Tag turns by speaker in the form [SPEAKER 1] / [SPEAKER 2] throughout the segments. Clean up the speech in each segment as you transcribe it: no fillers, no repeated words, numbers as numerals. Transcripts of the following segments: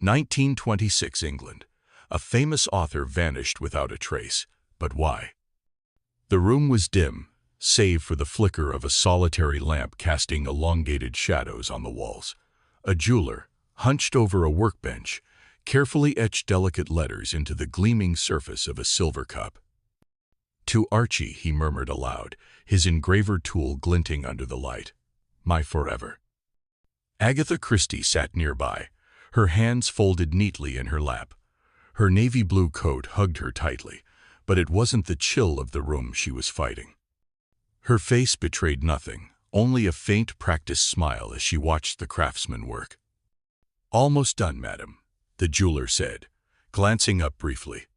[SPEAKER 1] 1926 England. A famous author vanished without a trace. But why? The room was dim, save for the flicker of a solitary lamp casting elongated shadows on the walls. A jeweler, hunched over a workbench, carefully etched delicate letters into the gleaming surface of a silver cup. "To Archie," he murmured aloud, his engraver tool glinting under the light. "My forever." Agatha Christie sat nearby, her hands folded neatly in her lap. Her navy blue coat hugged her tightly, but it wasn't the chill of the room she was fighting. Her face betrayed nothing, only a faint practiced smile as she watched the craftsman work. "Almost done, madam," the jeweler said, glancing up briefly.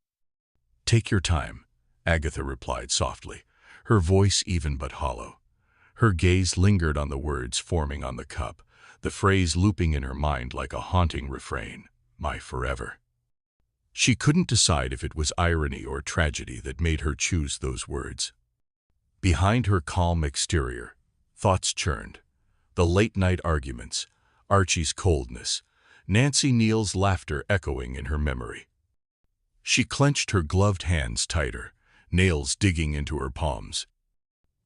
[SPEAKER 1] "Take your time," Agatha replied softly, her voice even but hollow. Her gaze lingered on the words forming on the cup, the phrase looping in her mind like a haunting refrain, "My forever." She couldn't decide if it was irony or tragedy that made her choose those words. Behind her calm exterior, thoughts churned. The late-night arguments, Archie's coldness, Nancy Neal's laughter echoing in her memory. She clenched her gloved hands tighter, nails digging into her palms.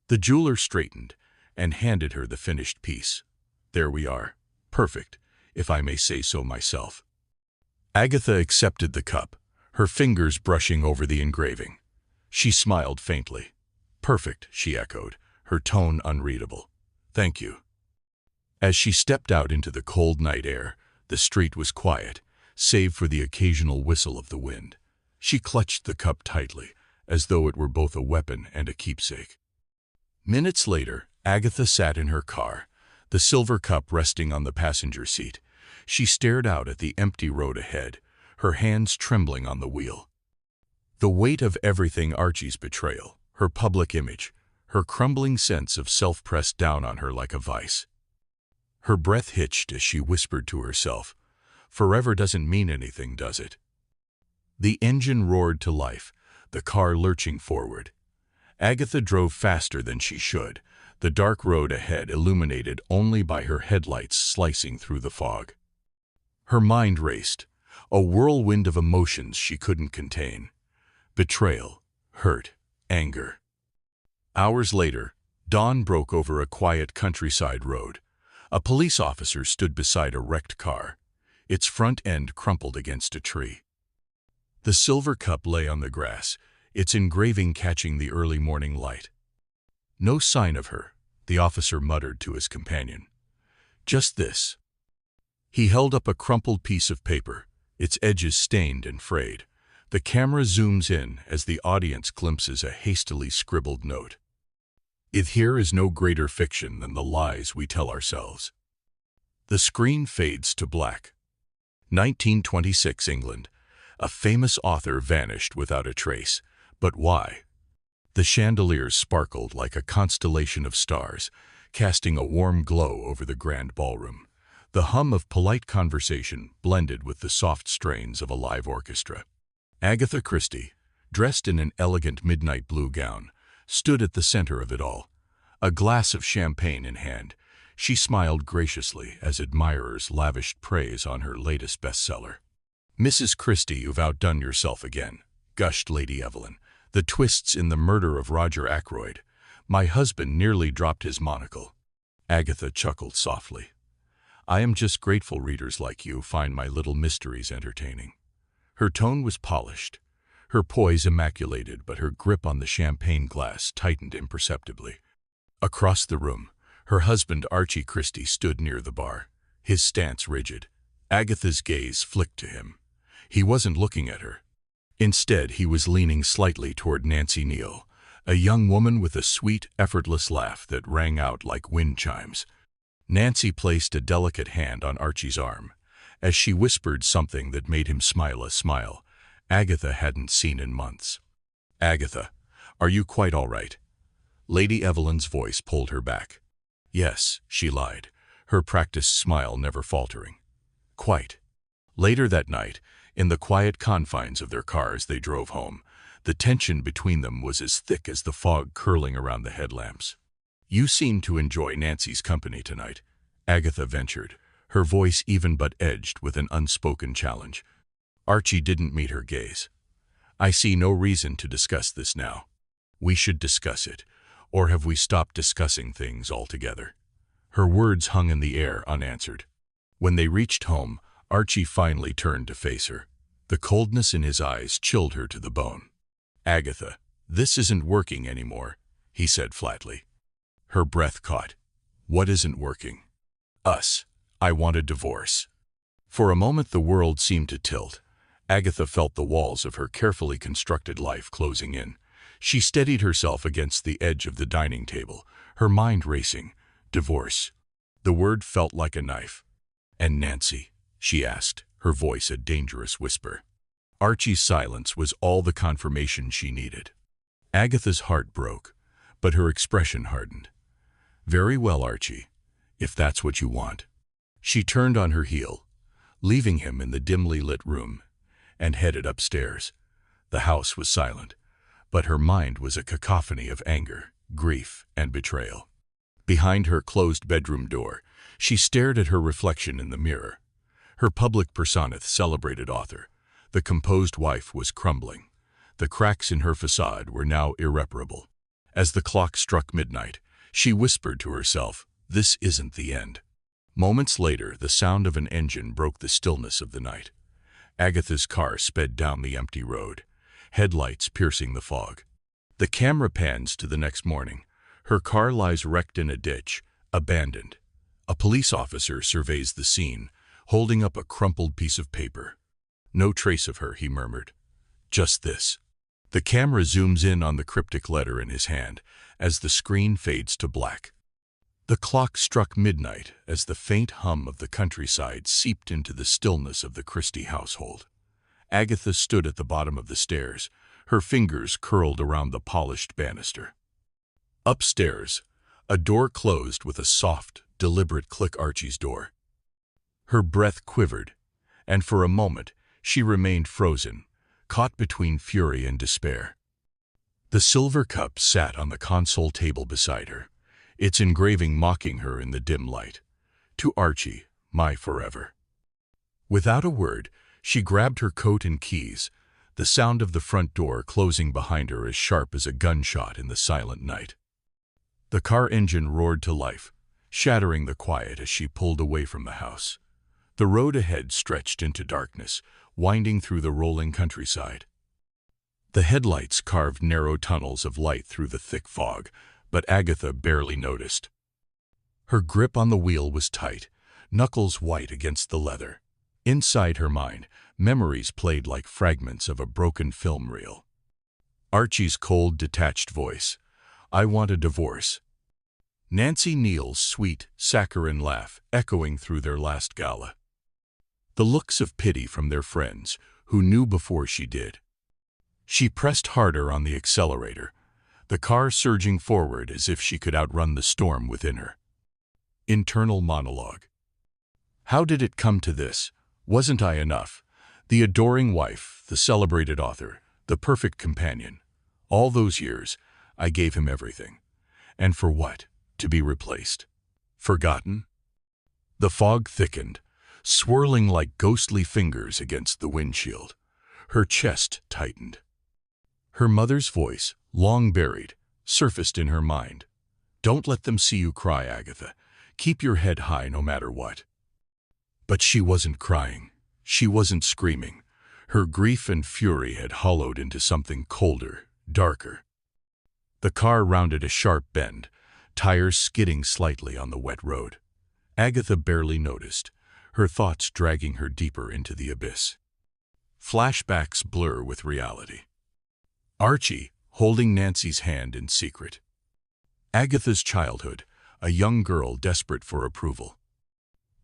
[SPEAKER 1] The jeweler straightened and handed her the finished piece. "There we are. Perfect, if I may say so myself." Agatha accepted the cup, her fingers brushing over the engraving. She smiled faintly. "Perfect," she echoed, her tone unreadable. "Thank you." As she stepped out into the cold night air, the street was quiet, save for the occasional whistle of the wind. She clutched the cup tightly, as though it were both a weapon and a keepsake. Minutes later, Agatha sat in her car, the silver cup resting on the passenger seat. She stared out at the empty road ahead, her hands trembling on the wheel. The weight of everything, Archie's betrayal, her public image, her crumbling sense of self pressed down on her like a vice. Her breath hitched as she whispered to herself, "Forever doesn't mean anything, does it?" The engine roared to life, the car lurching forward. Agatha drove faster than she should, the dark road ahead illuminated only by her headlights slicing through the fog. Her mind raced, a whirlwind of emotions she couldn't contain. Betrayal, hurt, anger. Hours later, dawn broke over a quiet countryside road. A police officer stood beside a wrecked car, its front end crumpled against a tree. The silver cup lay on the grass, its engraving catching the early morning light. "No sign of her," the officer muttered to his companion. "Just this." He held up a crumpled piece of paper, its edges stained and frayed. The camera zooms in as the audience glimpses a hastily scribbled note. "If here is no greater fiction than the lies we tell ourselves." The screen fades to black. 1926 England. A famous author vanished without a trace. But why? The chandeliers sparkled like a constellation of stars, casting a warm glow over the grand ballroom. The hum of polite conversation blended with the soft strains of a live orchestra. Agatha Christie, dressed in an elegant midnight blue gown, stood at the center of it all. A glass of champagne in hand, she smiled graciously as admirers lavished praise on her latest bestseller. "Mrs. Christie, you've outdone yourself again," gushed Lady Evelyn. "The twists in The Murder of Roger Ackroyd. My husband nearly dropped his monocle." Agatha chuckled softly. "I am just grateful readers like you find my little mysteries entertaining." Her tone was polished, her poise immaculated, but her grip on the champagne glass tightened imperceptibly. Across the room, her husband Archie Christie stood near the bar, his stance rigid. Agatha's gaze flicked to him. He wasn't looking at her. Instead, he was leaning slightly toward Nancy Neal, a young woman with a sweet, effortless laugh that rang out like wind chimes. Nancy placed a delicate hand on Archie's arm, as she whispered something that made him smile a smile Agatha hadn't seen in months. "Agatha, are you quite all right?" Lady Evelyn's voice pulled her back. "Yes," she lied, her practiced smile never faltering. "Quite." Later that night, in the quiet confines of their car as they drove home, the tension between them was as thick as the fog curling around the headlamps. "You seem to enjoy Nancy's company tonight," Agatha ventured, her voice even but edged with an unspoken challenge. Archie didn't meet her gaze. "I see no reason to discuss this now. We should discuss it, or have we stopped discussing things altogether?" Her words hung in the air unanswered. When they reached home, Archie finally turned to face her. The coldness in his eyes chilled her to the bone. "Agatha, this isn't working anymore," he said flatly. Her breath caught. "What isn't working?" "Us. I want a divorce." For a moment the world seemed to tilt. Agatha felt the walls of her carefully constructed life closing in. She steadied herself against the edge of the dining table, her mind racing. Divorce. The word felt like a knife. "And Nancy?" she asked, her voice a dangerous whisper. Archie's silence was all the confirmation she needed. Agatha's heart broke, but her expression hardened. "Very well, Archie, if that's what you want." She turned on her heel, leaving him in the dimly lit room, and headed upstairs. The house was silent, but her mind was a cacophony of anger, grief, and betrayal. Behind her closed bedroom door, she stared at her reflection in the mirror. Her public persona, the celebrated author, the composed wife, was crumbling. The cracks in her facade were now irreparable. As the clock struck midnight, she whispered to herself, "This isn't the end." Moments later, the sound of an engine broke the stillness of the night. Agatha's car sped down the empty road, headlights piercing the fog. The camera pans to the next morning. Her car lies wrecked in a ditch, abandoned. A police officer surveys the scene, holding up a crumpled piece of paper. "No trace of her," he murmured. "Just this." The camera zooms in on the cryptic letter in his hand as the screen fades to black. The clock struck midnight as the faint hum of the countryside seeped into the stillness of the Christie household. Agatha stood at the bottom of the stairs, her fingers curled around the polished banister. Upstairs, a door closed with a soft, deliberate click. Archie's door. Her breath quivered, and for a moment she remained frozen, caught between fury and despair. The silver cup sat on the console table beside her, its engraving mocking her in the dim light. "To Archie, my forever." Without a word, she grabbed her coat and keys, the sound of the front door closing behind her as sharp as a gunshot in the silent night. The car engine roared to life, shattering the quiet as she pulled away from the house. The road ahead stretched into darkness, winding through the rolling countryside. The headlights carved narrow tunnels of light through the thick fog, but Agatha barely noticed. Her grip on the wheel was tight, knuckles white against the leather. Inside her mind, memories played like fragments of a broken film reel. Archie's cold, detached voice. "I want a divorce." Nancy Neal's sweet, saccharine laugh echoing through their last gala. The looks of pity from their friends, who knew before she did. She pressed harder on the accelerator, the car surging forward as if she could outrun the storm within her. Internal monologue. "How did it come to this? Wasn't I enough? The adoring wife, the celebrated author, the perfect companion. All those years, I gave him everything. And for what? To be replaced? Forgotten?" The fog thickened, swirling like ghostly fingers against the windshield. Her chest tightened. Her mother's voice, long buried, surfaced in her mind. "Don't let them see you cry, Agatha. Keep your head high no matter what." But she wasn't crying. She wasn't screaming. Her grief and fury had hollowed into something colder, darker. The car rounded a sharp bend, tires skidding slightly on the wet road. Agatha barely noticed, her thoughts dragging her deeper into the abyss. Flashbacks blur with reality. Archie, holding Nancy's hand in secret. Agatha's childhood, a young girl desperate for approval.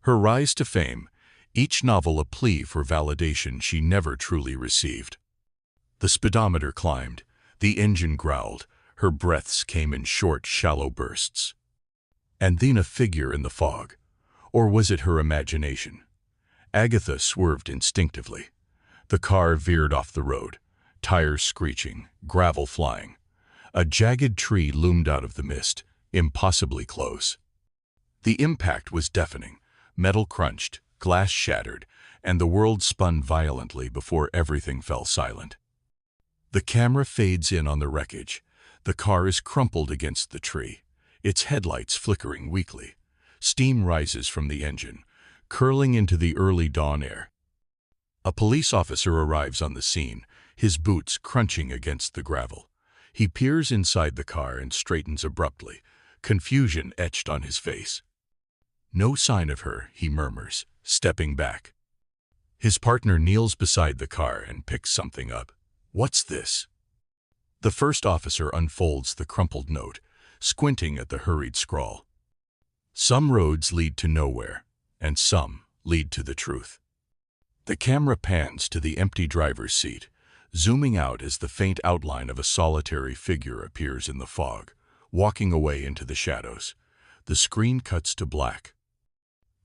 [SPEAKER 1] Her rise to fame, each novel a plea for validation she never truly received. The speedometer climbed, the engine growled, her breaths came in short, shallow bursts. And then a figure in the fog. Or was it her imagination? Agatha swerved instinctively. The car veered off the road, tires screeching, gravel flying. A jagged tree loomed out of the mist, impossibly close. The impact was deafening, Metal crunched, glass shattered, and the world spun violently before everything fell silent. The camera fades in on the wreckage. The car is crumpled against the tree, its headlights flickering weakly. Steam rises from the engine, curling into the early dawn air. A police officer arrives on the scene, his boots crunching against the gravel. He peers inside the car and straightens abruptly, confusion etched on his face. "No sign of her," he murmurs, stepping back. His partner kneels beside the car and picks something up. "What's this?" The first officer unfolds the crumpled note, squinting at the hurried scrawl. "Some roads lead to nowhere, and some lead to the truth." The camera pans to the empty driver's seat, zooming out as the faint outline of a solitary figure appears in the fog, walking away into the shadows. The screen cuts to black.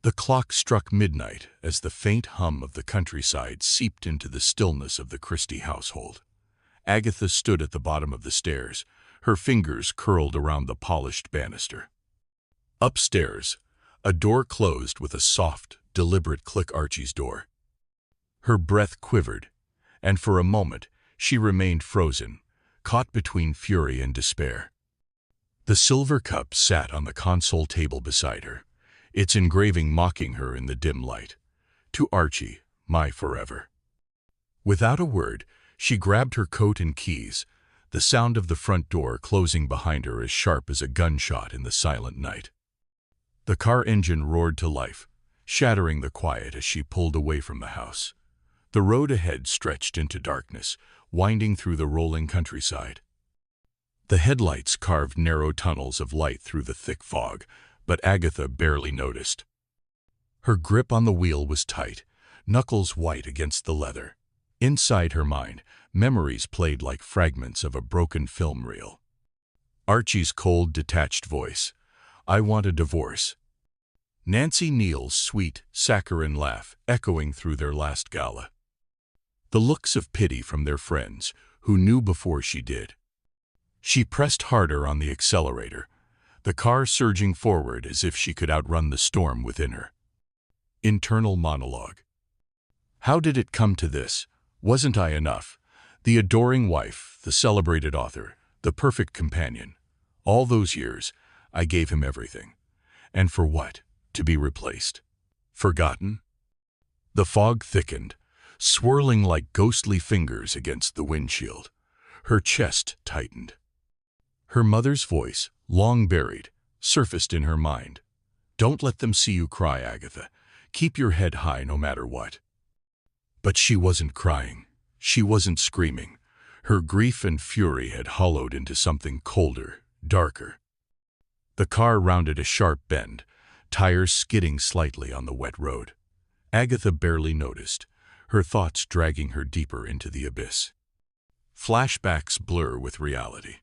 [SPEAKER 1] The clock struck midnight as the faint hum of the countryside seeped into the stillness of the Christie household. Agatha stood at the bottom of the stairs, her fingers curled around the polished banister. Upstairs, a door closed with a soft, deliberate click. Archie's door. Her breath quivered, and for a moment she remained frozen, caught between fury and despair. The silver cup sat on the console table beside her, its engraving mocking her in the dim light. "To Archie, my forever." Without a word, she grabbed her coat and keys, the sound of the front door closing behind her as sharp as a gunshot in the silent night. The car engine roared to life, shattering the quiet as she pulled away from the house. The road ahead stretched into darkness, winding through the rolling countryside. The headlights carved narrow tunnels of light through the thick fog, but Agatha barely noticed. Her grip on the wheel was tight, knuckles white against the leather. Inside her mind, memories played like fragments of a broken film reel. Archie's cold, detached voice. "I want a divorce." Nancy Neal's sweet, saccharine laugh echoing through their last gala. The looks of pity from their friends, who knew before she did. She pressed harder on the accelerator, the car surging forward as if she could outrun the storm within her. Internal monologue. "How did it come to this? Wasn't I enough? The adoring wife, the celebrated author, the perfect companion. All those years, I gave him everything. And for what? To be replaced? Forgotten?" The fog thickened, swirling like ghostly fingers against the windshield. Her chest tightened. Her mother's voice, long buried, surfaced in her mind. "Don't let them see you cry, Agatha. Keep your head high no matter what." But she wasn't crying. She wasn't screaming. Her grief and fury had hollowed into something colder, darker. The car rounded a sharp bend, tires skidding slightly on the wet road. Agatha barely noticed, her thoughts dragging her deeper into the abyss. Flashbacks blur with reality.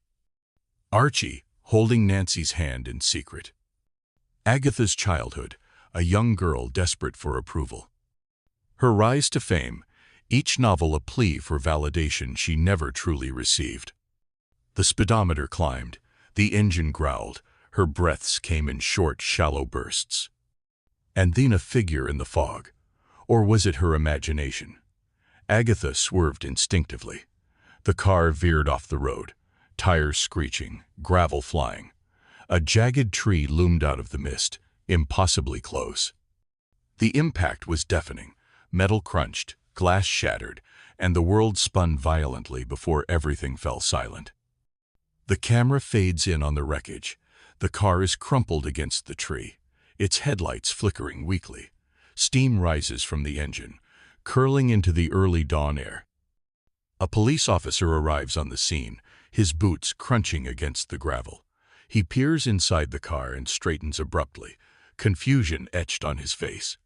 [SPEAKER 1] Archie, holding Nancy's hand in secret. Agatha's childhood, a young girl desperate for approval. Her rise to fame, each novel a plea for validation she never truly received. The speedometer climbed, the engine growled, her breaths came in short, shallow bursts. And then a figure in the fog. Or was it her imagination? Agatha swerved instinctively. The car veered off the road, tires screeching, gravel flying. A jagged tree loomed out of the mist, impossibly close. The impact was deafening. Metal crunched, glass shattered, and the world spun violently before everything fell silent. The camera fades in on the wreckage. The car is crumpled against the tree, its headlights flickering weakly. Steam rises from the engine, curling into the early dawn air. A police officer arrives on the scene, his boots crunching against the gravel. He peers inside the car and straightens abruptly, confusion etched on his face.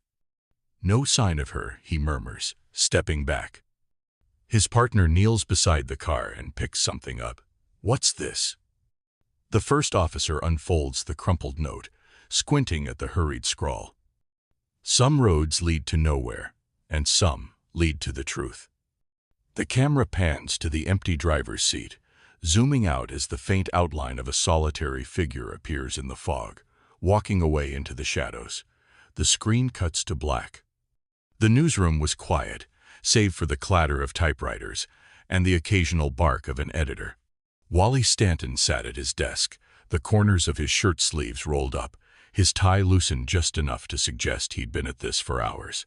[SPEAKER 1] "No sign of her," he murmurs, stepping back. His partner kneels beside the car and picks something up. "What's this?" The first officer unfolds the crumpled note, squinting at the hurried scrawl. "Some roads lead to nowhere, and some lead to the truth." The camera pans to the empty driver's seat, zooming out as the faint outline of a solitary figure appears in the fog, walking away into the shadows. The screen cuts to black. The newsroom was quiet, save for the clatter of typewriters and the occasional bark of an editor. Wally Stanton sat at his desk, the corners of his shirt sleeves rolled up, his tie loosened just enough to suggest he'd been at this for hours.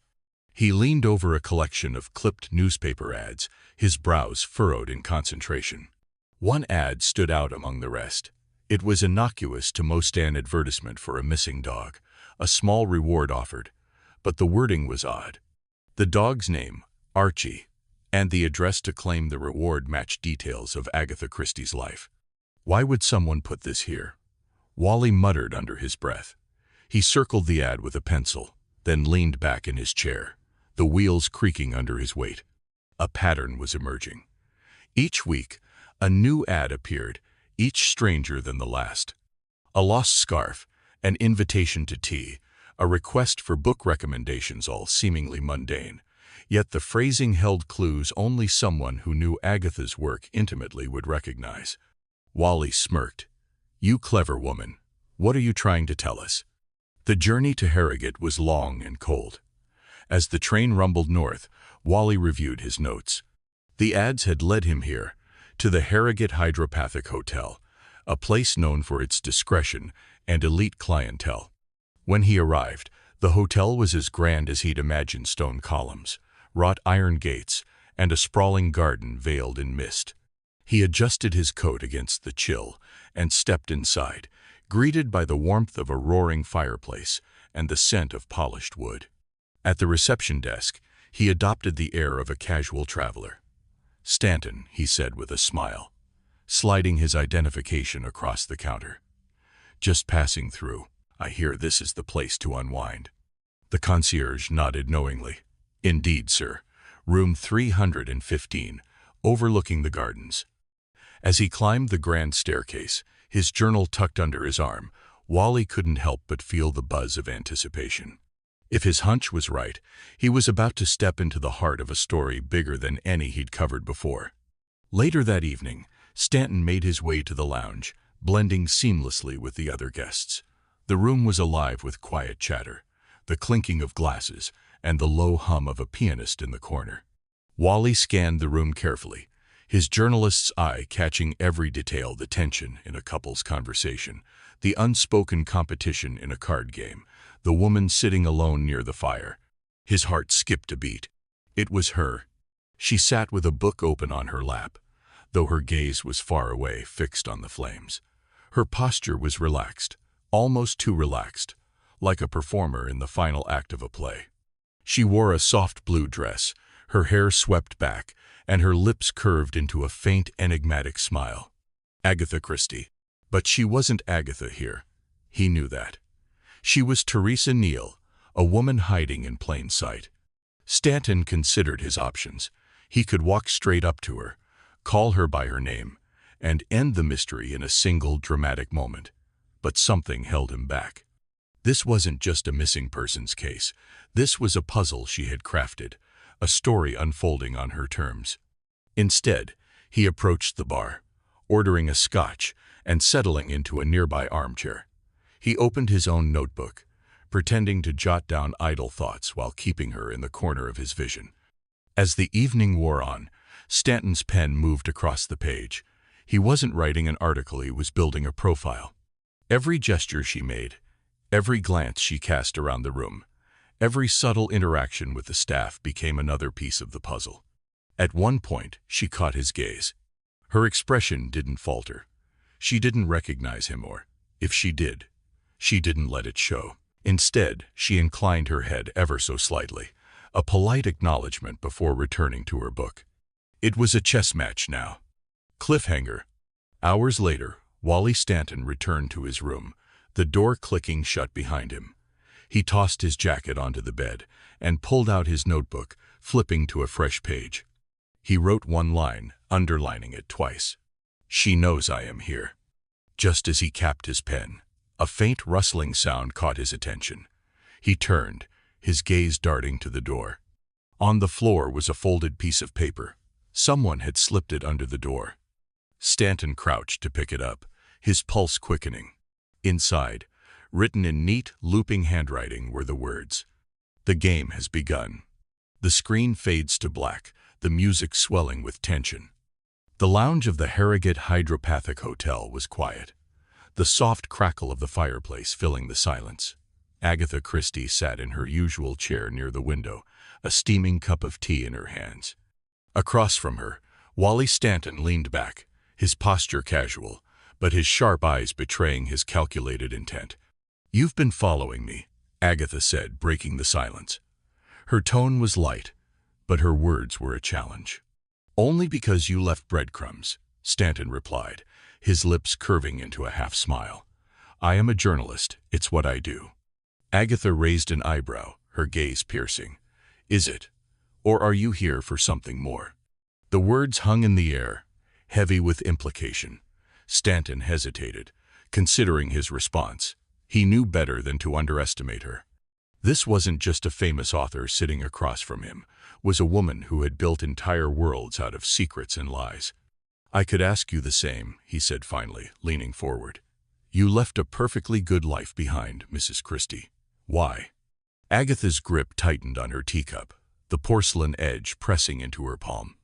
[SPEAKER 1] He leaned over a collection of clipped newspaper ads, his brows furrowed in concentration. One ad stood out among the rest. It was innocuous to most, an advertisement for a missing dog, a small reward offered, but the wording was odd. The dog's name, Archie, and the address to claim the reward matched details of Agatha Christie's life. Why would someone put this here? Wally muttered under his breath. He circled the ad with a pencil, then leaned back in his chair, the wheels creaking under his weight. A pattern was emerging. Each week, a new ad appeared, each stranger than the last. A lost scarf, an invitation to tea, a request for book recommendations, all seemingly mundane. Yet the phrasing held clues only someone who knew Agatha's work intimately would recognize. Wally smirked. "You clever woman, what are you trying to tell us?" The journey to Harrogate was long and cold. As the train rumbled north, Wally reviewed his notes. The ads had led him here, to the Harrogate Hydropathic Hotel, a place known for its discretion and elite clientele. When he arrived, the hotel was as grand as he'd imagined: stone columns, wrought iron gates, and a sprawling garden veiled in mist. He adjusted his coat against the chill and stepped inside, greeted by the warmth of a roaring fireplace and the scent of polished wood. At the reception desk, he adopted the air of a casual traveler. "Stanton," he said with a smile, sliding his identification across the counter. "Just passing through. I hear this is the place to unwind." The concierge nodded knowingly. "Indeed, sir. Room 315, overlooking the gardens." As he climbed the grand staircase, his journal tucked under his arm, Wally couldn't help but feel the buzz of anticipation. If his hunch was right, he was about to step into the heart of a story bigger than any he'd covered before. Later that evening, Stanton made his way to the lounge, blending seamlessly with the other guests. The room was alive with quiet chatter, the clinking of glasses, and the low hum of a pianist in the corner. Wally scanned the room carefully, his journalist's eye catching every detail: the tension in a couple's conversation, the unspoken competition in a card game, the woman sitting alone near the fire. His heart skipped a beat. It was her. She sat with a book open on her lap, though her gaze was far away, fixed on the flames. Her posture was relaxed, almost too relaxed, like a performer in the final act of a play. She wore a soft blue dress, her hair swept back, and her lips curved into a faint, enigmatic smile. Agatha Christie. But she wasn't Agatha here. He knew that. She was Teresa Neal, a woman hiding in plain sight. Stanton considered his options. He could walk straight up to her, call her by her name, and end the mystery in a single dramatic moment. But something held him back. This wasn't just a missing persons case. This was a puzzle she had crafted, a story unfolding on her terms. Instead, he approached the bar, ordering a scotch and settling into a nearby armchair. He opened his own notebook, pretending to jot down idle thoughts while keeping her in the corner of his vision. As the evening wore on, Stanton's pen moved across the page. He wasn't writing an article, he was building a profile. Every gesture she made, every glance she cast around the room, every subtle interaction with the staff became another piece of the puzzle. At one point, she caught his gaze. Her expression didn't falter. She didn't recognize him, or, if she did, she didn't let it show. Instead, she inclined her head ever so slightly, a polite acknowledgement before returning to her book. It was a chess match now. Cliffhanger. Hours later, Wally Stanton returned to his room, the door clicking shut behind him. He tossed his jacket onto the bed and pulled out his notebook, flipping to a fresh page. He wrote one line, underlining it twice. "She knows I am here." Just as he capped his pen, a faint rustling sound caught his attention. He turned, his gaze darting to the door. On the floor was a folded piece of paper. Someone had slipped it under the door. Stanton crouched to pick it up, his pulse quickening. Inside, Written in neat, looping handwriting were the words, "The game has begun." The screen fades to black, the music swelling with tension. The lounge of the Harrogate Hydropathic Hotel was quiet, the soft crackle of the fireplace filling the silence. Agatha Christie sat in her usual chair near the window, a steaming cup of tea in her hands. Across from her, Wally Stanton leaned back, his posture casual, but his sharp eyes betraying his calculated intent. "You've been following me," Agatha said, breaking the silence. Her tone was light, but her words were a challenge. "Only because you left breadcrumbs," Stanton replied, his lips curving into a half-smile. "I am a journalist. It's what I do." Agatha raised an eyebrow, her gaze piercing. "Is it? Or are you here for something more?" The words hung in the air, heavy with implication. Stanton hesitated, considering his response. He knew better than to underestimate her. This wasn't just a famous author sitting across from him, was a woman who had built entire worlds out of secrets and lies. "I could ask you the same," he said finally, leaning forward. "You left a perfectly good life behind, Mrs. Christie. Why?" Agatha's grip tightened on her teacup, the porcelain edge pressing into her palm.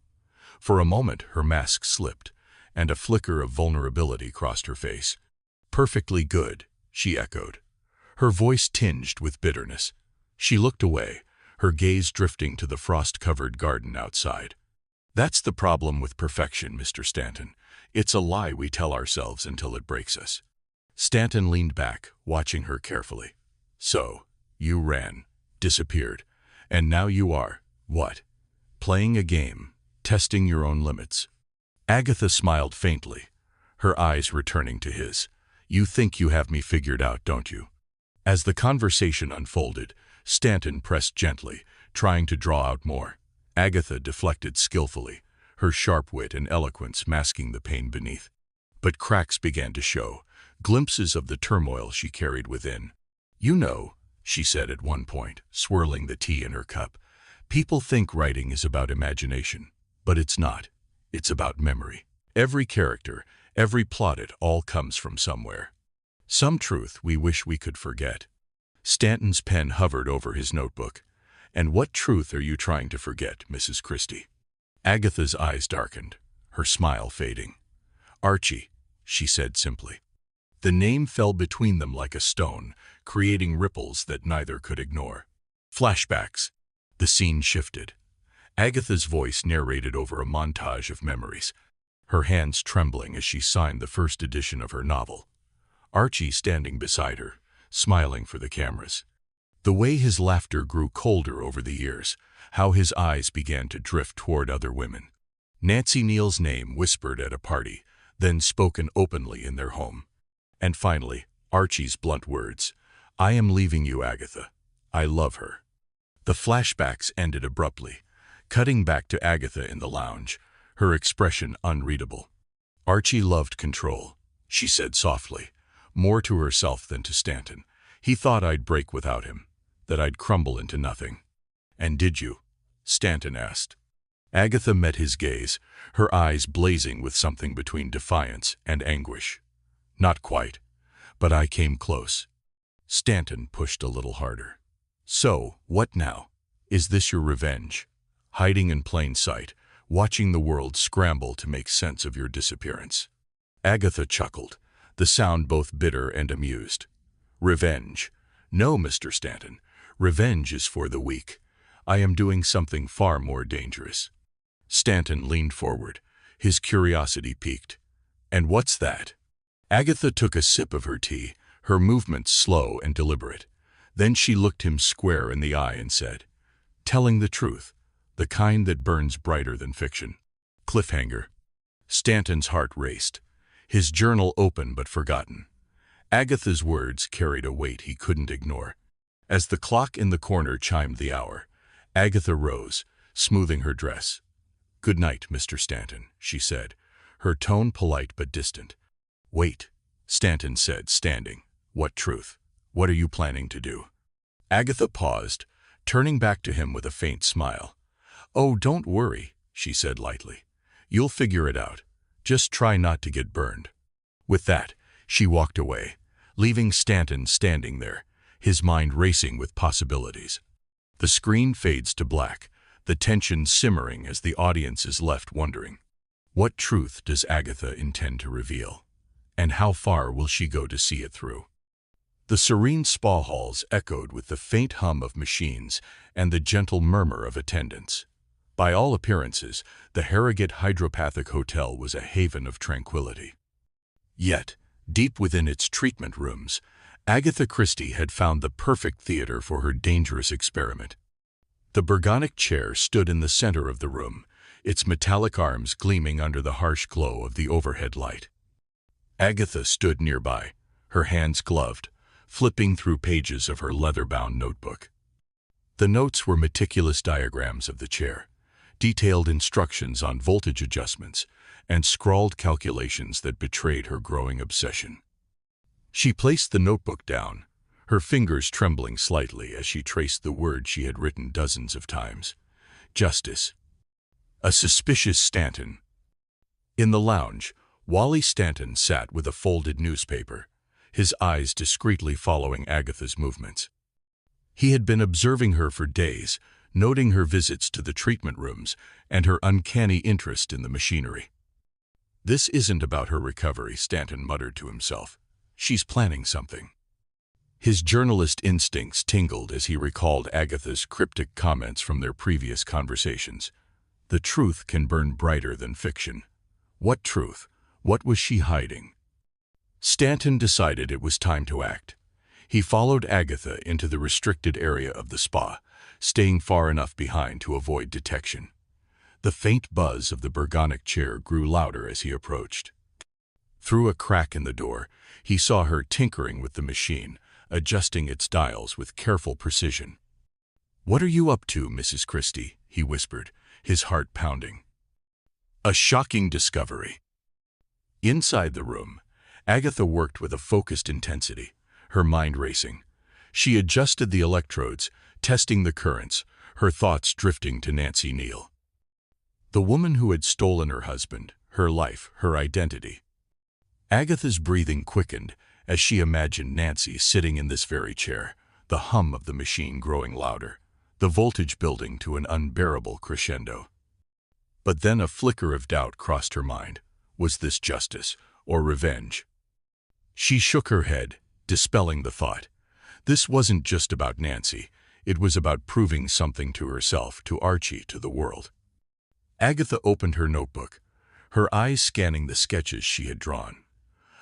[SPEAKER 1] For a moment her mask slipped, and a flicker of vulnerability crossed her face. "Perfectly good," she echoed, her voice tinged with bitterness. She looked away, her gaze drifting to the frost-covered garden outside. "That's the problem with perfection, Mr. Stanton. It's a lie we tell ourselves until it breaks us." Stanton leaned back, watching her carefully. "So, you ran, disappeared, and now you are, what? Playing a game, testing your own limits." Agatha smiled faintly, her eyes returning to his. "You think you have me figured out, don't you?" As the conversation unfolded, Stanton pressed gently, trying to draw out more. Agatha deflected skillfully, her sharp wit and eloquence masking the pain beneath. But cracks began to show, glimpses of the turmoil she carried within. "You know," she said at one point, swirling the tea in her cup, "people think writing is about imagination, but it's not. It's about memory. Every character, every plot, it all comes from somewhere. Some truth we wish we could forget." Stanton's pen hovered over his notebook. "And what truth are you trying to forget, Mrs. Christie?" Agatha's eyes darkened, her smile fading. "Archie," she said simply. The name fell between them like a stone, creating ripples that neither could ignore. Flashbacks. The scene shifted. Agatha's voice narrated over a montage of memories, her hands trembling as she signed the first edition of her novel. Archie standing beside her, smiling for the cameras. The way his laughter grew colder over the years, how his eyes began to drift toward other women. Nancy Neal's name whispered at a party, then spoken openly in their home. And finally, Archie's blunt words, "I am leaving you, Agatha. I love her." The flashbacks ended abruptly, cutting back to Agatha in the lounge, her expression unreadable. "Archie loved control," she said softly, more to herself than to Stanton. "He thought I'd break without him, that I'd crumble into nothing." "And did you?" Stanton asked. Agatha met his gaze, her eyes blazing with something between defiance and anguish. "Not quite, but I came close." Stanton pushed a little harder. "So, what now? Is this your revenge? Hiding in plain sight, watching the world scramble to make sense of your disappearance?" Agatha chuckled, the sound both bitter and amused. "Revenge? No, Mr. Stanton. Revenge is for the weak. I am doing something far more dangerous." Stanton leaned forward, his curiosity piqued. "And what's that?" Agatha took a sip of her tea, her movements slow and deliberate. Then she looked him square in the eye and said, "Telling the truth, the kind that burns brighter than fiction." Cliffhanger. Stanton's heart raced, his journal open but forgotten. Agatha's words carried a weight he couldn't ignore. As the clock in the corner chimed the hour, Agatha rose, smoothing her dress. "Good night, Mr. Stanton," she said, her tone polite but distant. "Wait," Stanton said, standing. "What truth? What are you planning to do?" Agatha paused, turning back to him with a faint smile. "Oh, don't worry," she said lightly. "You'll figure it out. Just try not to get burned." With that, she walked away, leaving Stanton standing there, his mind racing with possibilities. The screen fades to black, the tension simmering as the audience is left wondering. What truth does Agatha intend to reveal? And how far will she go to see it through? The serene spa halls echoed with the faint hum of machines and the gentle murmur of attendants. By all appearances, the Harrogate Hydropathic Hotel was a haven of tranquility. Yet, deep within its treatment rooms, Agatha Christie had found the perfect theater for her dangerous experiment. The Bergonic chair stood in the center of the room, its metallic arms gleaming under the harsh glow of the overhead light. Agatha stood nearby, her hands gloved, flipping through pages of her leather-bound notebook. The notes were meticulous diagrams of the chair, detailed instructions on voltage adjustments, and scrawled calculations that betrayed her growing obsession. She placed the notebook down, her fingers trembling slightly as she traced the word she had written dozens of times. Justice. A suspicious Stanton. In the lounge, Wally Stanton sat with a folded newspaper, his eyes discreetly following Agatha's movements. He had been observing her for days, noting her visits to the treatment rooms and her uncanny interest in the machinery. "This isn't about her recovery," Stanton muttered to himself. "She's planning something." His journalist instincts tingled as he recalled Agatha's cryptic comments from their previous conversations. The truth can burn brighter than fiction. What truth? What was she hiding? Stanton decided it was time to act. He followed Agatha into the restricted area of the spa, staying far enough behind to avoid detection. The faint buzz of the Bergonic chair grew louder as he approached. Through a crack in the door, he saw her tinkering with the machine, adjusting its dials with careful precision. "What are you up to, Mrs. Christie?" he whispered, his heart pounding. A shocking discovery. Inside the room, Agatha worked with a focused intensity, her mind racing. She adjusted the electrodes, testing the currents, her thoughts drifting to Nancy Neal. The woman who had stolen her husband, her life, her identity. Agatha's breathing quickened as she imagined Nancy sitting in this very chair, the hum of the machine growing louder, the voltage building to an unbearable crescendo. But then a flicker of doubt crossed her mind. Was this justice or revenge? She shook her head, dispelling the thought. This wasn't just about Nancy. It was about proving something to herself, to Archie, to the world. Agatha opened her notebook, her eyes scanning the sketches she had drawn.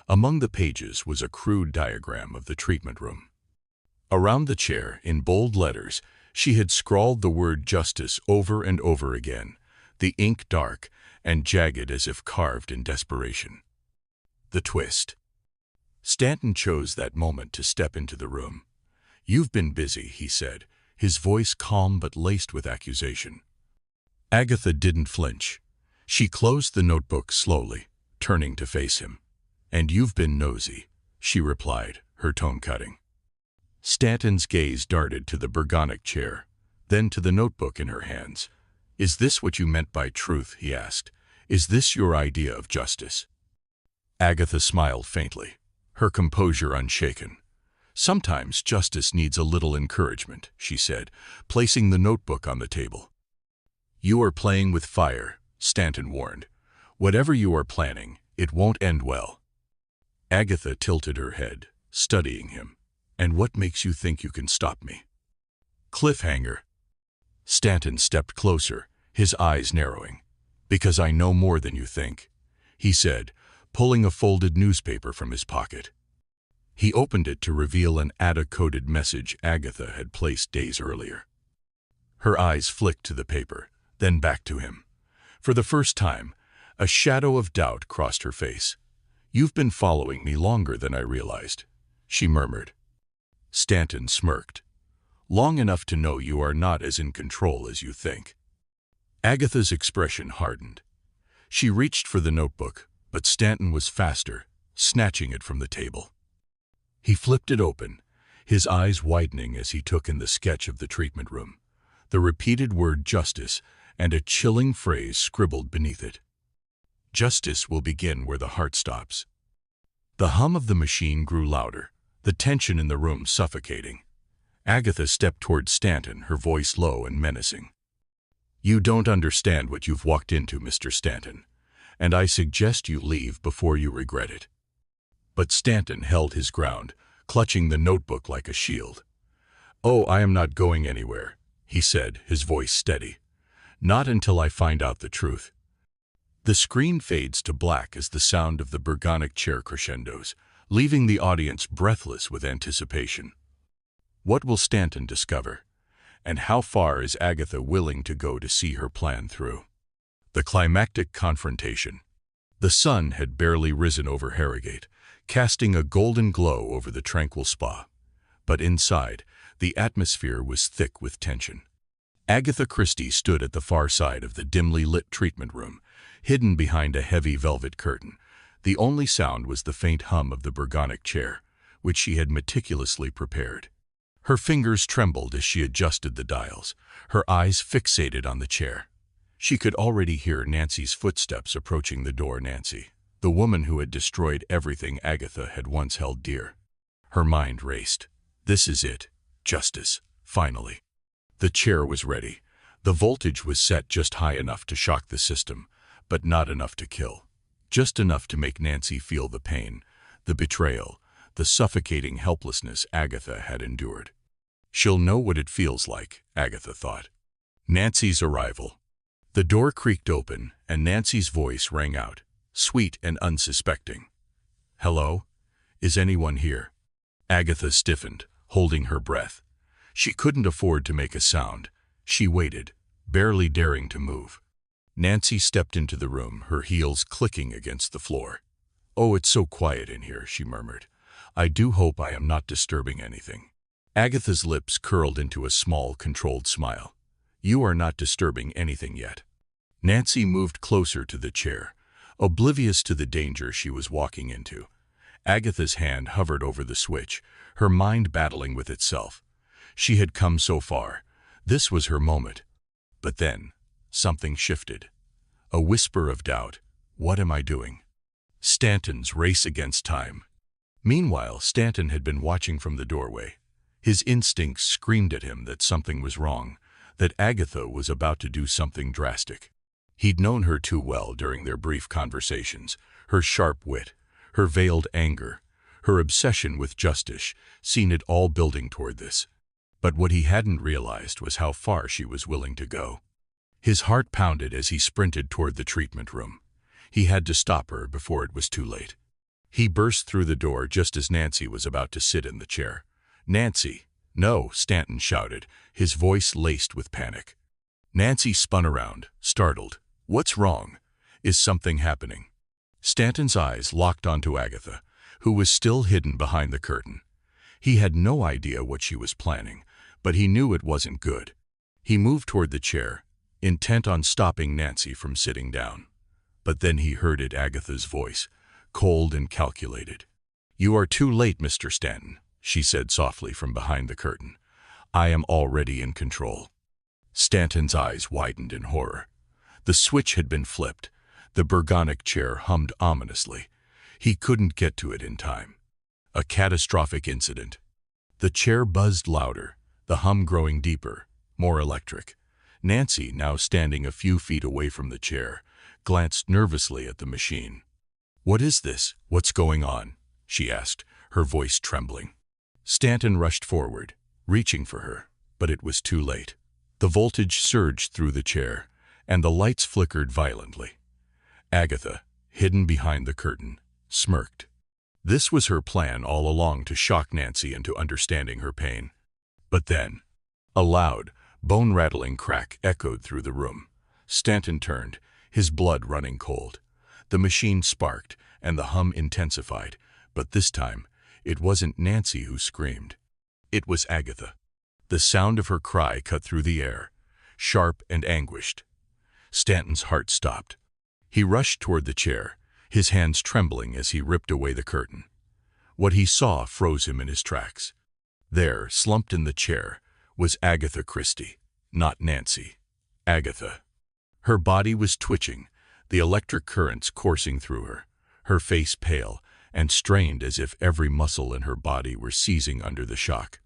[SPEAKER 1] Among the pages was a crude diagram of the treatment room. Around the chair, in bold letters, she had scrawled the word justice over and over again, the ink dark and jagged as if carved in desperation. The twist. Stanton chose that moment to step into the room. "You've been busy," he said, his voice calm but laced with accusation. Agatha didn't flinch. She closed the notebook slowly, turning to face him. "And you've been nosy," she replied, her tone cutting. Stanton's gaze darted to the Bergonic chair, then to the notebook in her hands. "Is this what you meant by truth?" he asked. "Is this your idea of justice?" Agatha smiled faintly, her composure unshaken. "Sometimes justice needs a little encouragement," she said, placing the notebook on the table. "You are playing with fire," Stanton warned. "Whatever you are planning, it won't end well." Agatha tilted her head, studying him. "And what makes you think you can stop me?" "Cliffhanger." Stanton stepped closer, his eyes narrowing. "Because I know more than you think," he said, pulling a folded newspaper from his pocket. He opened it to reveal an ADA-coded message Agatha had placed days earlier. Her eyes flicked to the paper, then back to him. For the first time, a shadow of doubt crossed her face. "You've been following me longer than I realized," she murmured. Stanton smirked. "Long enough to know you are not as in control as you think." Agatha's expression hardened. She reached for the notebook, but Stanton was faster, snatching it from the table. He flipped it open, his eyes widening as he took in the sketch of the treatment room, the repeated word justice and a chilling phrase scribbled beneath it. "Justice will begin where the heart stops." The hum of the machine grew louder, the tension in the room suffocating. Agatha stepped toward Stanton, her voice low and menacing. "You don't understand what you've walked into, Mr. Stanton, and I suggest you leave before you regret it." But Stanton held his ground, clutching the notebook like a shield. "Oh, I am not going anywhere," he said, his voice steady. "Not until I find out the truth." The screen fades to black as the sound of the Bergonic chair crescendos, leaving the audience breathless with anticipation. What will Stanton discover? And how far is Agatha willing to go to see her plan through? The climactic confrontation. The sun had barely risen over Harrogate, casting a golden glow over the tranquil spa. But inside, the atmosphere was thick with tension. Agatha Christie stood at the far side of the dimly lit treatment room, hidden behind a heavy velvet curtain. The only sound was the faint hum of the Bergonic chair, which she had meticulously prepared. Her fingers trembled as she adjusted the dials, her eyes fixated on the chair. She could already hear Nancy's footsteps approaching the door. Nancy, the woman who had destroyed everything Agatha had once held dear. Her mind raced. This is it. Justice. Finally. The chair was ready. The voltage was set just high enough to shock the system, but not enough to kill. Just enough to make Nancy feel the pain, the betrayal, the suffocating helplessness Agatha had endured. She'll know what it feels like, Agatha thought. Nancy's arrival. The door creaked open, and Nancy's voice rang out, sweet and unsuspecting. "Hello? Is anyone here?" Agatha stiffened, holding her breath. She couldn't afford to make a sound. She waited, barely daring to move. Nancy stepped into the room, her heels clicking against the floor. "Oh, it's so quiet in here," she murmured. "I do hope I am not disturbing anything." Agatha's lips curled into a small, controlled smile. "You are not disturbing anything yet." Nancy moved closer to the chair, oblivious to the danger she was walking into. Agatha's hand hovered over the switch, her mind battling with itself. She had come so far. This was her moment. But then, something shifted. A whisper of doubt. What am I doing? Stanton's race against time. Meanwhile, Stanton had been watching from the doorway. His instincts screamed at him that something was wrong, that Agatha was about to do something drastic. He'd known her too well during their brief conversations, her sharp wit, her veiled anger, her obsession with justice, seen it all building toward this. But what he hadn't realized was how far she was willing to go. His heart pounded as he sprinted toward the treatment room. He had to stop her before it was too late. He burst through the door just as Nancy was about to sit in the chair. "Nancy!" "No!" Stanton shouted, his voice laced with panic. Nancy spun around, startled. "What's wrong? Is something happening?" Stanton's eyes locked onto Agatha, who was still hidden behind the curtain. He had no idea what she was planning, but he knew it wasn't good. He moved toward the chair, intent on stopping Nancy from sitting down. But then he heard Agatha's voice, cold and calculated. "You are too late, Mr. Stanton," she said softly from behind the curtain. "I am already in control." Stanton's eyes widened in horror. The switch had been flipped. The Bergonic chair hummed ominously. He couldn't get to it in time. A catastrophic incident. The chair buzzed louder, the hum growing deeper, more electric. Nancy, now standing a few feet away from the chair, glanced nervously at the machine. "What is this? What's going on?" she asked, her voice trembling. Stanton rushed forward, reaching for her, but it was too late. The voltage surged through the chair, and the lights flickered violently. Agatha, hidden behind the curtain, smirked. This was her plan all along, to shock Nancy into understanding her pain. But then, a loud, bone-rattling crack echoed through the room. Stanton turned, his blood running cold. The machine sparked, and the hum intensified, but this time, it wasn't Nancy who screamed. It was Agatha. The sound of her cry cut through the air, sharp and anguished. Stanton's heart stopped. He rushed toward the chair, his hands trembling as he ripped away the curtain. What he saw froze him in his tracks. There, slumped in the chair, was Agatha Christie, not Nancy. Agatha. Her body was twitching, the electric currents coursing through her, her face pale, and strained as if every muscle in her body were seizing under the shock.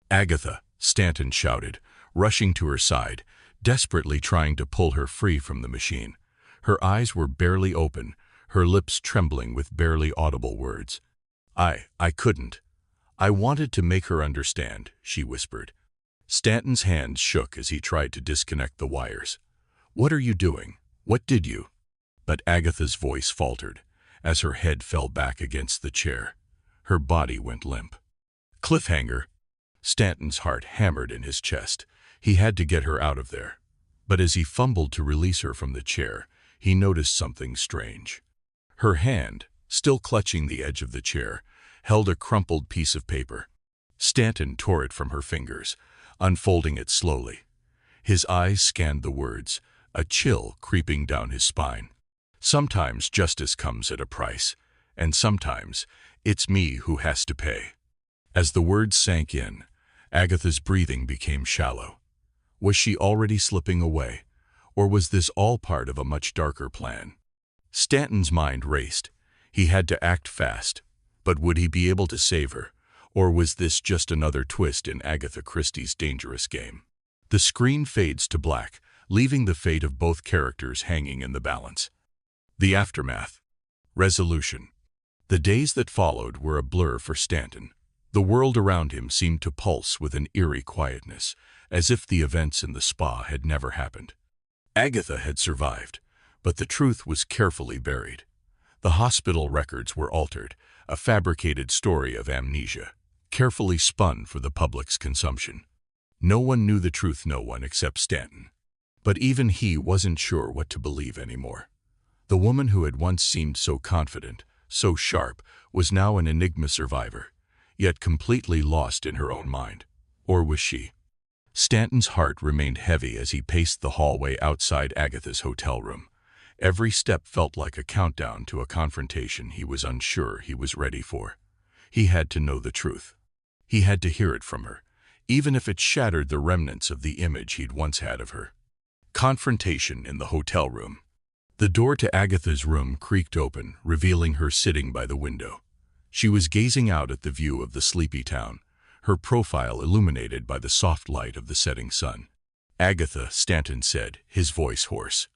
[SPEAKER 1] "Agatha!" Stanton shouted, rushing to her side, desperately trying to pull her free from the machine. Her eyes were barely open, her lips trembling with barely audible words. I couldn't. I wanted to make her understand," she whispered. Stanton's hands shook as he tried to disconnect the wires. "What are you doing? What did you?" But Agatha's voice faltered, as her head fell back against the chair. Her body went limp. Cliffhanger! Stanton's heart hammered in his chest. He had to get her out of there. But as he fumbled to release her from the chair, he noticed something strange. Her hand, still clutching the edge of the chair, held a crumpled piece of paper. Stanton tore it from her fingers, unfolding it slowly. His eyes scanned the words, a chill creeping down his spine. "Sometimes justice comes at a price, and sometimes it's me who has to pay." As the words sank in, Agatha's breathing became shallow. Was she already slipping away, or was this all part of a much darker plan? Stanton's mind raced. He had to act fast, but would he be able to save her, or was this just another twist in Agatha Christie's dangerous game? The screen fades to black, leaving the fate of both characters hanging in the balance. The aftermath. Resolution. The days that followed were a blur for Stanton. The world around him seemed to pulse with an eerie quietness, as if the events in the spa had never happened. Agatha had survived, but the truth was carefully buried. The hospital records were altered, a fabricated story of amnesia, carefully spun for the public's consumption. No one knew the truth, no one except Stanton. But even he wasn't sure what to believe anymore. The woman who had once seemed so confident, so sharp, was now an enigma survivor, yet completely lost in her own mind. Or was she? Stanton's heart remained heavy as he paced the hallway outside Agatha's hotel room. Every step felt like a countdown to a confrontation he was unsure he was ready for. He had to know the truth. He had to hear it from her, even if it shattered the remnants of the image he'd once had of her. Confrontation in the hotel room. The door to Agatha's room creaked open, revealing her sitting by the window. She was gazing out at the view of the sleepy town, her profile illuminated by the soft light of the setting sun. "Agatha," Stanton said, his voice hoarse.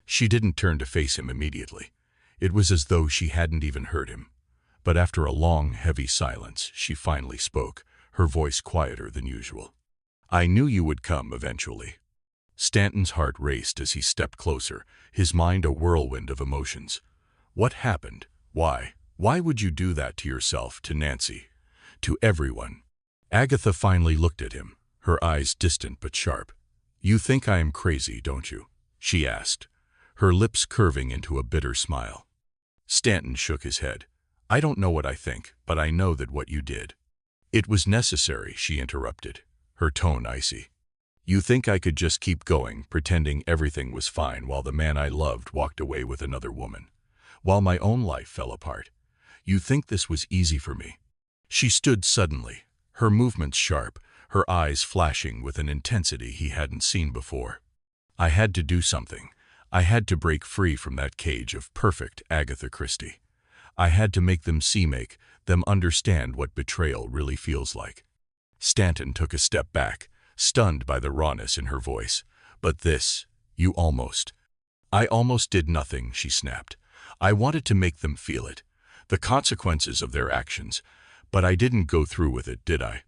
[SPEAKER 1] She didn't turn to face him immediately. It was as though she hadn't even heard him. But after a long, heavy silence, she finally spoke, her voice quieter than usual. "I knew you would come eventually." Stanton's heart raced as he stepped closer, his mind a whirlwind of emotions. What happened? Why? Why would you do that to yourself, to Nancy, to everyone? Agatha finally looked at him, her eyes distant but sharp. "You think I am crazy, don't you?" she asked, her lips curving into a bitter smile. Stanton shook his head. "I don't know what I think, but I know that what you did." "It was necessary," she interrupted, her tone icy. "You think I could just keep going, pretending everything was fine while the man I loved walked away with another woman, while my own life fell apart? You think this was easy for me?" She stood suddenly, her movements sharp, her eyes flashing with an intensity he hadn't seen before. "I had to do something. I had to break free from that cage of perfect Agatha Christie. I had to make them understand what betrayal really feels like." Stanton took a step back, stunned by the rawness in her voice. "But this, you almost—" "I almost did nothing," she snapped. "I wanted to make them feel it, the consequences of their actions, but I didn't go through with it, did I?"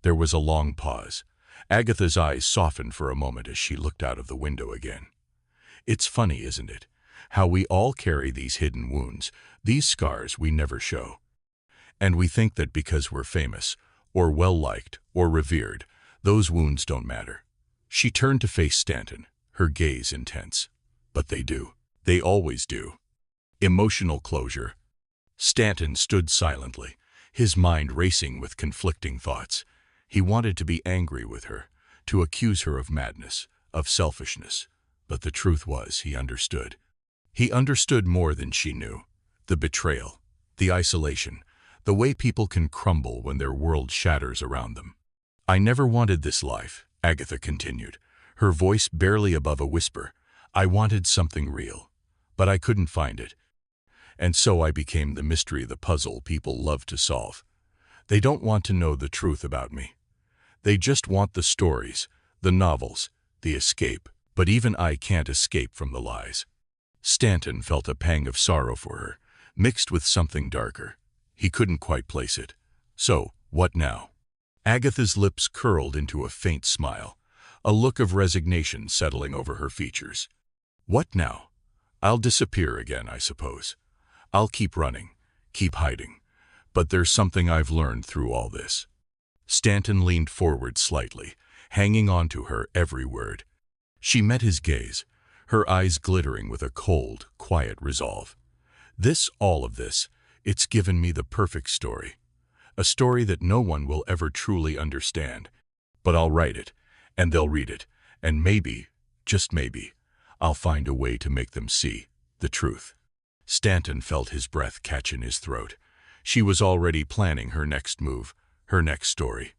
[SPEAKER 1] There was a long pause. Agatha's eyes softened for a moment as she looked out of the window again. "It's funny, isn't it? How we all carry these hidden wounds, these scars we never show. And we think that because we're famous, or well-liked, or revered, those wounds don't matter." She turned to face Stanton, her gaze intense. "But they do. They always do." Emotional closure. Stanton stood silently, his mind racing with conflicting thoughts. He wanted to be angry with her, to accuse her of madness, of selfishness. But the truth was, he understood. He understood more than she knew. The betrayal, the isolation, the way people can crumble when their world shatters around them. "I never wanted this life," Agatha continued, her voice barely above a whisper. "I wanted something real, but I couldn't find it. And so I became the mystery, the puzzle people love to solve. They don't want to know the truth about me. They just want the stories, the novels, the escape. But even I can't escape from the lies. Stanton felt a pang of sorrow for her, mixed with something darker. He couldn't quite place it. So, what now? Agatha's lips curled into a faint smile, a look of resignation settling over her features. What now? I'll disappear again, I suppose. I'll keep running, keep hiding. But there's something I've learned through all this. Stanton leaned forward slightly, hanging on to her every word. She met his gaze, her eyes glittering with a cold, quiet resolve. All of this, it's given me the perfect story. A story that no one will ever truly understand. But I'll write it, and they'll read it, and maybe, just maybe, I'll find a way to make them see the truth. Stanton felt his breath catch in his throat. She was already planning her next move, her next story.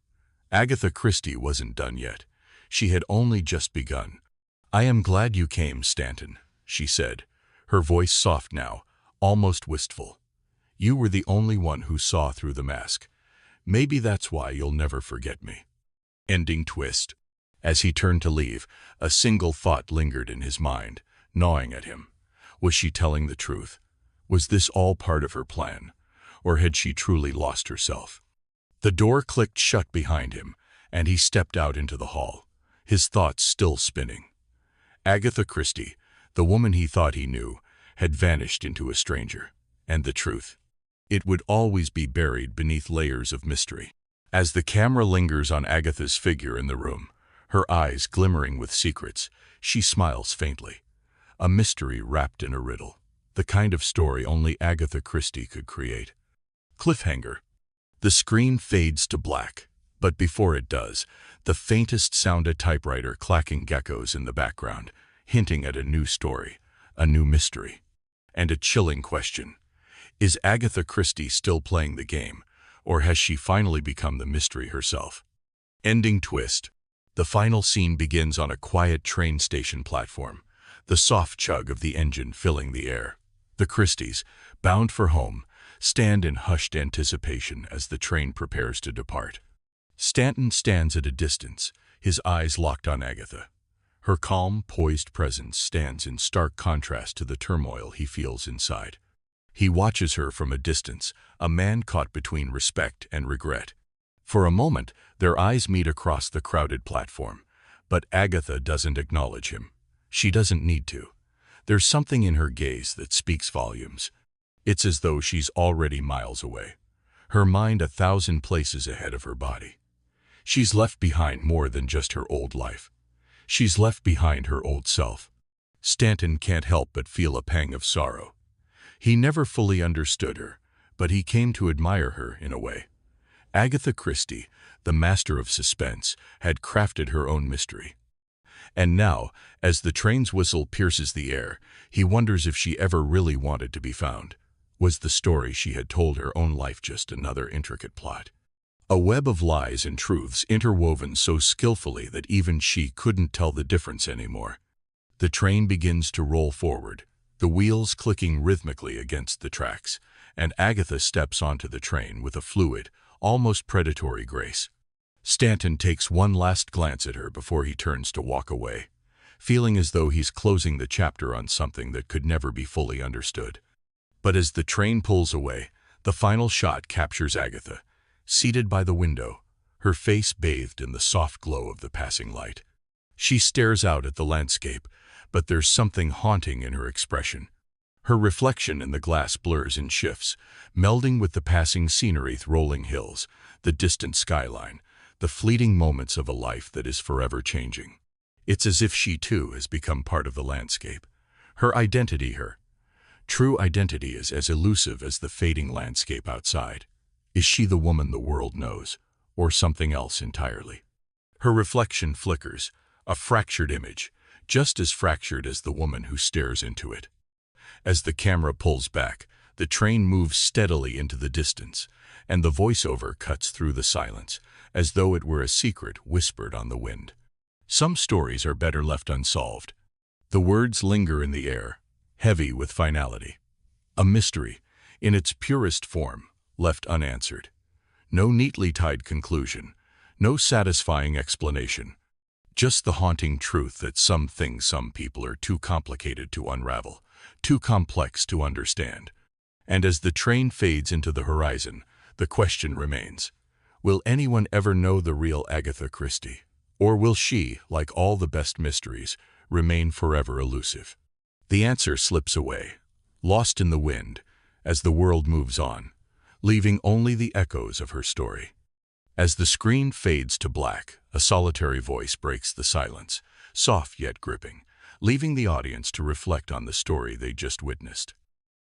[SPEAKER 1] Agatha Christie wasn't done yet. She had only just begun. I am glad you came, Stanton, she said, her voice soft now, almost wistful. You were the only one who saw through the mask. Maybe that's why you'll never forget me. Ending twist. As he turned to leave, a single thought lingered in his mind, gnawing at him. Was she telling the truth? Was this all part of her plan? Or had she truly lost herself? The door clicked shut behind him, and he stepped out into the hall, his thoughts still spinning. Agatha Christie, the woman he thought he knew, had vanished into a stranger. And the truth? It would always be buried beneath layers of mystery. As the camera lingers on Agatha's figure in the room, her eyes glimmering with secrets, she smiles faintly. A mystery wrapped in a riddle. The kind of story only Agatha Christie could create. Cliffhanger. The screen fades to black, but before it does, the faintest sound a typewriter clacking echoes in the background, hinting at a new story, a new mystery. And a chilling question. Is Agatha Christie still playing the game, or has she finally become the mystery herself? Ending twist. The final scene begins on a quiet train station platform, the soft chug of the engine filling the air. The Christies, bound for home, stand in hushed anticipation as the train prepares to depart. Stanton stands at a distance, his eyes locked on Agatha. Her calm, poised presence stands in stark contrast to the turmoil he feels inside. He watches her from a distance, a man caught between respect and regret. For a moment, their eyes meet across the crowded platform, but Agatha doesn't acknowledge him. She doesn't need to. There's something in her gaze that speaks volumes. It's as though she's already miles away, her mind 1,000 places ahead of her body. She's left behind more than just her old life. She's left behind her old self. Stanton can't help but feel a pang of sorrow. He never fully understood her, but he came to admire her in a way. Agatha Christie, the master of suspense, had crafted her own mystery. And now, as the train's whistle pierces the air, he wonders if she ever really wanted to be found. Was the story she had told her own life just another intricate plot? A web of lies and truths interwoven so skillfully that even she couldn't tell the difference anymore. The train begins to roll forward, the wheels clicking rhythmically against the tracks, and Agatha steps onto the train with a fluid, almost predatory grace. Stanton takes one last glance at her before he turns to walk away, feeling as though he's closing the chapter on something that could never be fully understood. But as the train pulls away, the final shot captures Agatha, seated by the window, her face bathed in the soft glow of the passing light. She stares out at the landscape, but there's something haunting in her expression. Her reflection in the glass blurs and shifts, melding with the passing scenery, the rolling hills, the distant skyline, the fleeting moments of a life that is forever changing. It's as if she too has become part of the landscape. Her identity, her true identity, is as elusive as the fading landscape outside. Is she the woman the world knows, or something else entirely? Her reflection flickers, a fractured image, just as fractured as the woman who stares into it. As the camera pulls back, the train moves steadily into the distance, and the voiceover cuts through the silence, as though it were a secret whispered on the wind. Some stories are better left unsolved. The words linger in the air, heavy with finality. A mystery, in its purest form, left unanswered. No neatly tied conclusion, no satisfying explanation. Just the haunting truth that some things, some people are too complicated to unravel, too complex to understand. And as the train fades into the horizon, the question remains, will anyone ever know the real Agatha Christie? Or will she, like all the best mysteries, remain forever elusive? The answer slips away, lost in the wind, as the world moves on, leaving only the echoes of her story. As the screen fades to black, a solitary voice breaks the silence, soft yet gripping, leaving the audience to reflect on the story they just witnessed.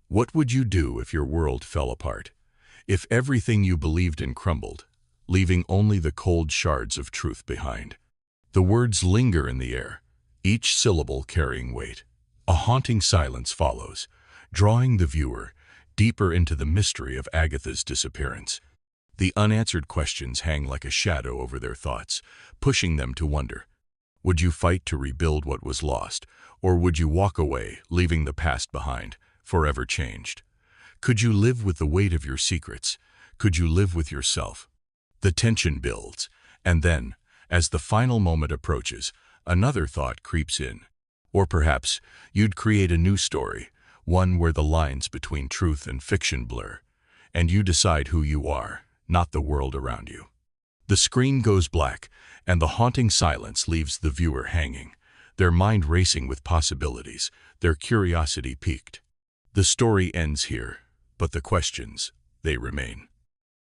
[SPEAKER 1] What would you do if your world fell apart? If everything you believed in crumbled, leaving only the cold shards of truth behind? The words linger in the air, each syllable carrying weight. A haunting silence follows, drawing the viewer deeper into the mystery of Agatha's disappearance. The unanswered questions hang like a shadow over their thoughts, pushing them to wonder. Would you fight to rebuild what was lost, or would you walk away, leaving the past behind, forever changed? Could you live with the weight of your secrets? Could you live with yourself? The tension builds, and then, as the final moment approaches, another thought creeps in. Or perhaps you'd create a new story, one where the lines between truth and fiction blur, and you decide who you are, not the world around you. The screen goes black, and the haunting silence leaves the viewer hanging, their mind racing with possibilities, their curiosity piqued. The story ends here, but the questions, they remain.